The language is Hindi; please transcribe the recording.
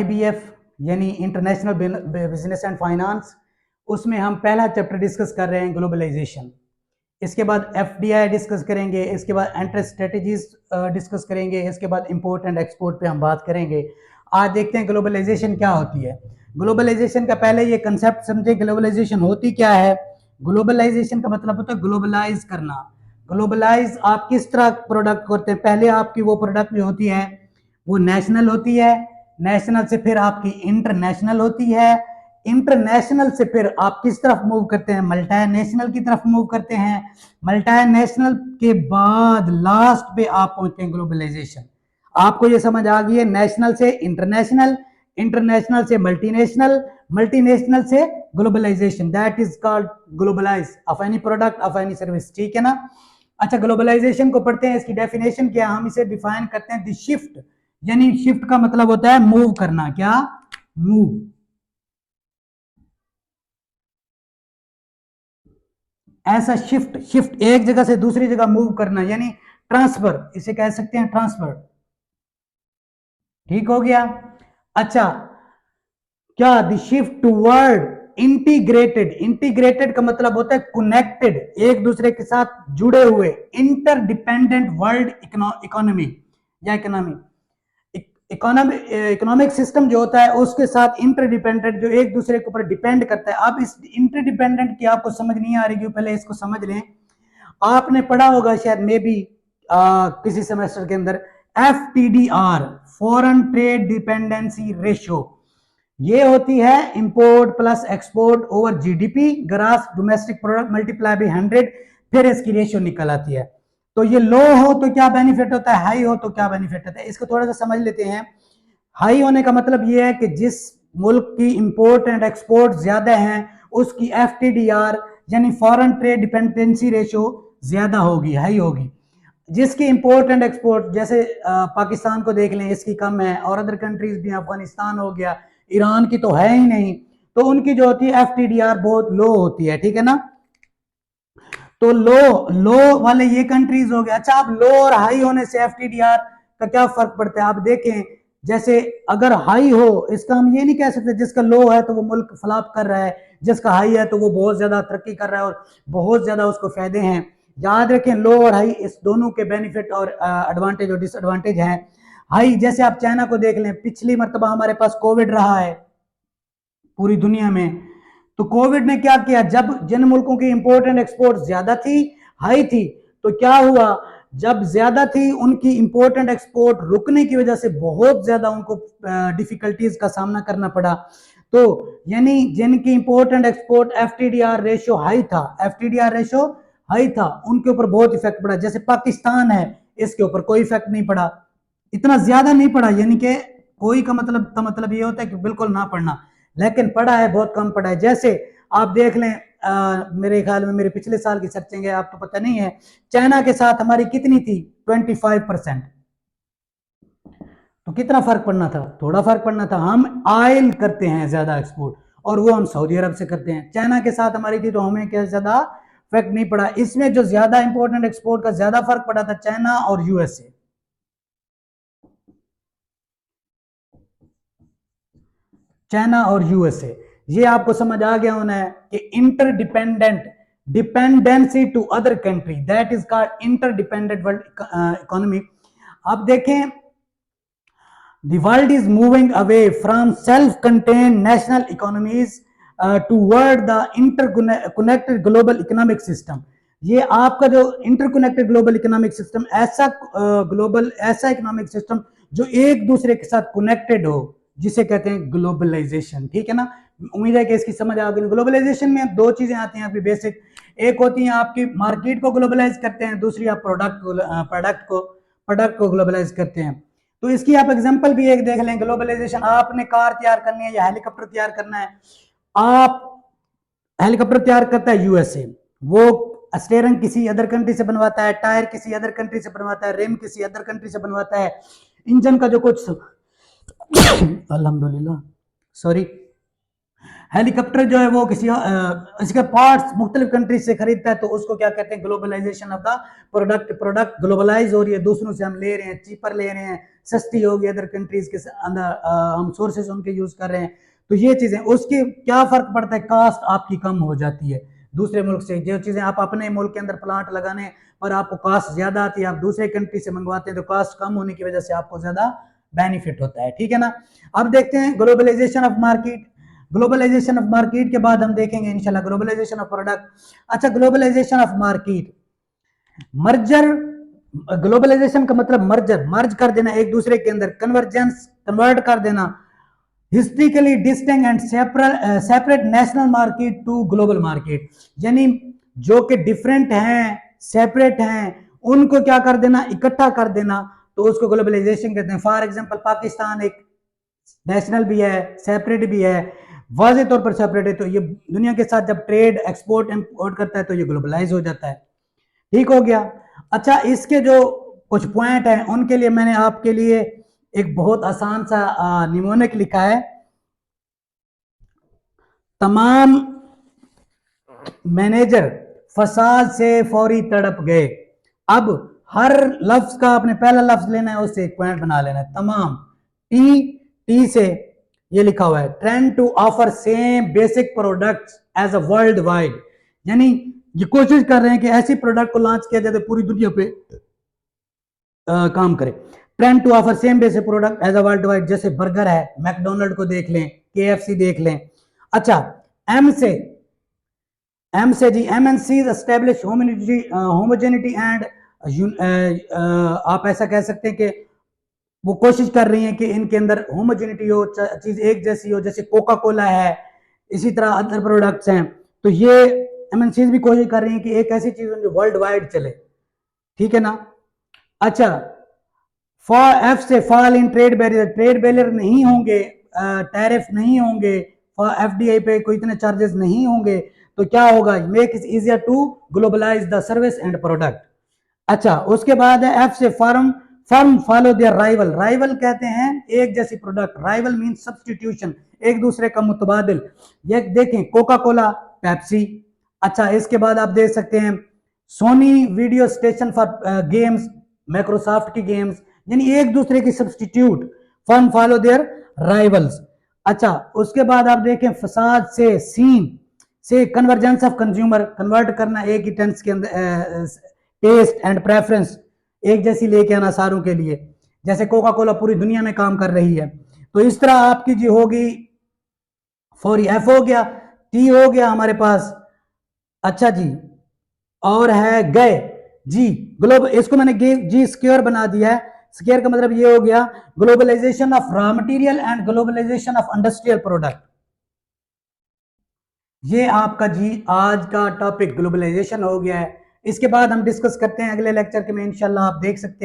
IBF यानी इंटरनेशनल बिजनेस एंड फाइनेंस, उसमें हम पहला चैप्टर डिस्कस कर रहे हैं ग्लोबलाइजेशन। इसके बाद FDI डिस्कस करेंगे, इसके बाद एंट्री स्ट्रेटेजीज डिस्कस करेंगे, इसके बाद इंपोर्ट एंड एक्सपोर्ट पे हम बात करेंगे। आज देखते हैं ग्लोबलाइजेशन क्या होती है। ग्लोबलाइजेशन का पहले ये कंसेप्ट समझे, ग्लोबलाइजेशन होती क्या है। ग्लोबलाइजेशन का मतलब होता है ग्लोबलाइज करना। ग्लोबलाइज आप किस तरह प्रोडक्ट करते हैं, पहले आपकी वो प्रोडक्ट जो होती है वो नेशनल होती है, नेशनल से फिर आपकी इंटरनेशनल होती है, इंटरनेशनल से फिर आप किस तरफ मूव करते हैं, मल्टीनेशनल की तरफ मूव करते हैं, मल्टीनेशनल के बाद लास्ट पे आप पहुंचते हैं ग्लोबलाइजेशन। आपको ये समझ आ गई है, नेशनल से इंटरनेशनल, इंटरनेशनल से मल्टीनेशनल, मल्टीनेशनल से globalization, that is called globalize of any product of any service. ठीक है ना। अच्छा, ग्लोबलाइजेशन को पढ़ते हैं, इसकी डेफिनेशन क्या है, हम इसे डिफाइन करते हैं द शिफ्ट, यानी शिफ्ट का मतलब होता है मूव करना। क्या? मूव। ऐसा शिफ्ट, शिफ्ट एक जगह से दूसरी जगह मूव करना, यानी ट्रांसफर, इसे कह सकते हैं ट्रांसफर। ठीक हो गया। अच्छा, क्या? The shift toward integrated, integrated का मतलब होता है कनेक्टेड, एक दूसरे के साथ जुड़े हुए, इंटरडिपेंडेंट वर्ल्ड इकोनॉमी या इकोनॉमी, इकोनॉमिक सिस्टम जो होता है उसके साथ इंटरडिपेंडेंट, जो एक दूसरे के ऊपर डिपेंड करता है। अब इस इंटरडिपेंडेंट की आपको समझ नहीं आ रही, पहले इसको समझ लें। आपने पढ़ा होगा शायद मे बी किसी सेमेस्टर के अंदर, FTDR, foreign trade dependency ratio. ये होती है import plus export over GDP, grass domestic product multiply by 100, फिर इसकी रेशियो निकल आती है। तो ये लो हो तो क्या बेनिफिट होता है, हाई हो तो क्या बेनिफिट होता है, इसको थोड़ा सा समझ लेते हैं। हाई होने का मतलब ये है कि जिस मुल्क की इंपोर्ट एंड एक्सपोर्ट ज्यादा है उसकी FTDR यानी फॉरेन ट्रेड डिपेंडेंसी रेशियो ज्यादा होगी, हाई होगी। जिसकी इंपोर्ट एंड एक्सपोर्ट, जैसे पाकिस्तान को देख लें, इसकी कम है, और अदर कंट्रीज भी, अफगानिस्तान हो गया, ईरान की तो है ही नहीं, तो उनकी जो होती है FTDR बहुत लो होती है। ठीक है ना। तो लो लो वाले ये कंट्रीज हो गए। अच्छा, आप लो और हाई होने से FTDR का क्या फर्क पड़ता है, आप देखें। जैसे अगर हाई हो, इसका हम ये नहीं कह सकते जिसका लो है तो वो मुल्क फ्लॉप कर रहा है, जिसका हाई है तो वो बहुत ज्यादा तरक्की कर रहा है और बहुत ज्यादा उसको फायदे हैं। याद रखें, लो और हाई इस दोनों के बेनिफिट और एडवांटेज और डिसएडवांटेज हैं। हाई, जैसे आप चाइना को देख लें, पिछली मरतबा हमारे पास कोविड रहा है पूरी दुनिया में, तो कोविड ने क्या किया, जब जिन मुल्कों की इंपोर्ट एंड एक्सपोर्ट ज्यादा थी, हाई थी, तो क्या हुआ, जब ज्यादा थी उनकी इंपोर्ट एंड एक्सपोर्ट रुकने की वजह से बहुत ज्यादा उनको डिफिकल्टीज का सामना करना पड़ा। तो यानी जिनकी import and export FTDR ratio high था, FTDR रेशियो हाई था, उनके ऊपर बहुत इफेक्ट पड़ा। जैसे पाकिस्तान है, इसके ऊपर कोई इफेक्ट नहीं पड़ा, इतना ज्यादा नहीं पड़ा, यानी कि कोई का मतलब ये होता है कि बिल्कुल ना पढ़ना, लेकिन पढ़ा है, बहुत कम पढ़ा है। जैसे आप देख लें, मेरे ख्याल में मेरे पिछले साल की सर्चिंग है, आपको पता नहीं है, चाइना के साथ हमारी कितनी थी, 25%। तो कितना फर्क पड़ना था, थोड़ा फर्क पड़ना था। हम ऑयल करते हैं ज्यादा एक्सपोर्ट, और वो हम सऊदी अरब से करते हैं। चाइना के साथ हमारी थी तो हमें क्या ज्यादा इफेक्ट नहीं पड़ा। इसमें जो ज्यादा इंपोर्टेंट एक्सपोर्ट का ज्यादा फर्क पड़ा था चाइना और USA। चाइना और USA, ये आपको समझ आ गया होना है कि interdependent, dependency to other country, that is called interdependent world economy. अब देखें, the world is moving away from self-contained national economies toward the interconnected global economic system। ये आपका जो इंटरकनेक्टेड ग्लोबल इकोनॉमिक सिस्टम, ऐसा ग्लोबल ऐसा इकोनॉमिक सिस्टम जो एक दूसरे के साथ कनेक्टेड हो, जिसे कहते हैं ग्लोबलाइजेशन। ठीक है ना। उम्मीद है कि इसकी समझ आ गई। ग्लोबलाइजेशन में दो चीजें आती हैं आपकी बेसिक, एक होती है आपकी मार्केट को ग्लोबलाइज करते हैं, दूसरी आप प्रोडक्ट को ग्लोबलाइज करते हैं। तो इसकी आप एग्जांपल भी एक देख लें। ग्लोबलाइजेशन, आपने कार तैयार करनी है या हेलीकॉप्टर तैयार करना है, आप हेलीकॉप्टर तैयार करता है USA, वो स्टीयरिंग किसी अदर कंट्री से बनवाता है, टायर किसी अदर कंट्री से बनवाता है, रिम किसी अदर कंट्री से बनवाता है, इंजन का जो कुछ अल्हम्दुलिल्लाह, सॉरी, हेलीकॉप्टर जो है वो किसी इसके पार्ट्स मुख्तलिफ कंट्रीज से खरीदता है, तो उसको क्या कहते हैं, globalization of the product. Product globalize हो रही है, दूसरों से हम ले रहे हैं, चीपर ले रहे हैं, सस्ती होगी अदर कंट्रीज के अंदर, हम सोर्सेज उनके यूज कर रहे हैं। तो ये चीजें, उसके क्या फर्क पड़ता है, कास्ट आपकी कम हो जाती है दूसरे मुल्क से। जो चीजें आप अपने मुल्क के अंदर प्लांट लगाने और आपको कास्ट ज्यादा आती है, आप दूसरे कंट्री से मंगवाते हैं, तो कास्ट कम होने की वजह से आपको ज्यादा बेनिफिट होता है, ठीक है ना। अब देखते हैं globalization of market. Globalization of market के बाद हम देखेंगे इंशाल्लाह ग्लोबलाइजेशन ऑफ प्रोडक्ट। अच्छा, globalization of market, merger. Globalization का मतलब मर्जर, मर्ज कर देना एक दूसरे के अंदर, कन्वर्जेंस, कन्वर्ट कर देना। Historically distinct and separate national market to global market, यानी जो कि डिफरेंट हैं, सेपरेट हैं, उनको क्या कर देना, इकट्ठा कर देना, तो उसको ग्लोबलाइजेशन कहते हैं। फॉर एग्जांपल पाकिस्तान एक नेशनल भी है, सेपरेट भी है, वाजे तौर पर सेपरेट है, तो ये दुनिया के साथ जब ट्रेड एक्सपोर्ट इंपोर्ट करता है तो ये ग्लोबलाइज हो जाता है, ठीक हो गया। अच्छा, इसके जो कुछ पॉइंट हैं उनके लिए मैंने आपके लिए एक बहुत आसान सा निमोनिक लिखा है। तमाम मैनेजर फसाद से फौरी तड़प गए। अब हर लफ्ज का आपने पहला लफ्ज लेना है, उससे एक पॉइंट बना लेना है। तमाम, टी, टी से ये लिखा हुआ है, trend to offer same basic products as a world wide, यानी ये कोशिश कर रहे हैं कि ऐसी प्रोडक्ट को लॉन्च किया जाए पूरी दुनिया पे काम करे। Trend to offer same basic product as a world wide, जैसे बर्गर है, मैकडोनल्ड को देख लें, केएफसी देख लें। अच्छा, एम से, एम से जी, एमएनसीज एस्टैब्लिश होमोजेनिटी एंड, आप ऐसा कह सकते हैं कि वो कोशिश कर रही हैं कि इनके अंदर होमोजेनिटी हो, चीज एक जैसी हो, जैसे कोका कोला है, इसी तरह अदर प्रोडक्ट्स हैं। तो ये एमएनसीज भी कोशिश कर रही हैं कि एक ऐसी चीज हो जो वर्ल्ड वाइड चले, ठीक है ना। अच्छा, फॉर एफ से fall in trade barrier, trade barrier नहीं होंगे, टैरिफ नहीं होंगे, एफडीआई पे कोई इतने चार्जेस नहीं होंगे, तो क्या होगा, make it easier to globalize the service and product. अच्छा, उसके बाद है एफ से firm, firm follow their rival, rival कहते हैं एक जैसी प्रोडक्ट, राइवल मीन सब्सटीट्यूशन, एक दूसरे का मुतबादिल। ये देखें, कोका कोला, पेप्सी। अच्छा, इसके बाद आप देख सकते हैं Sony video station for games, Microsoft की गेम्स, यानी एक दूसरे की substitute, firm follow their rivals. अच्छा, उसके बाद आप देखें फसाद से, सीन से कन्वर्जेंस ऑफ कंज्यूमर, कन्वर्ट करना एक ही टेंस के अंदर, टेस्ट एंड प्रेफरेंस एक जैसी लेके आना सारों के लिए, जैसे कोका कोला पूरी दुनिया में काम कर रही है। तो इस तरह आपकी जी होगी, फॉर एफ हो गया, टी हो गया हमारे पास। अच्छा जी, और है गए, जी, ग्लोब, इसको मैंने जी स्क्योर बना दिया है। स्क्योर का मतलब ये हो गया globalization of raw material and globalization of industrial product. ये आपका जी आज का टॉपिक ग्लोबलाइजेशन हो गया है। इसके बाद हम डिस्कस करते हैं अगले लेक्चर के में, इंशाल्लाह आप देख सकते हैं।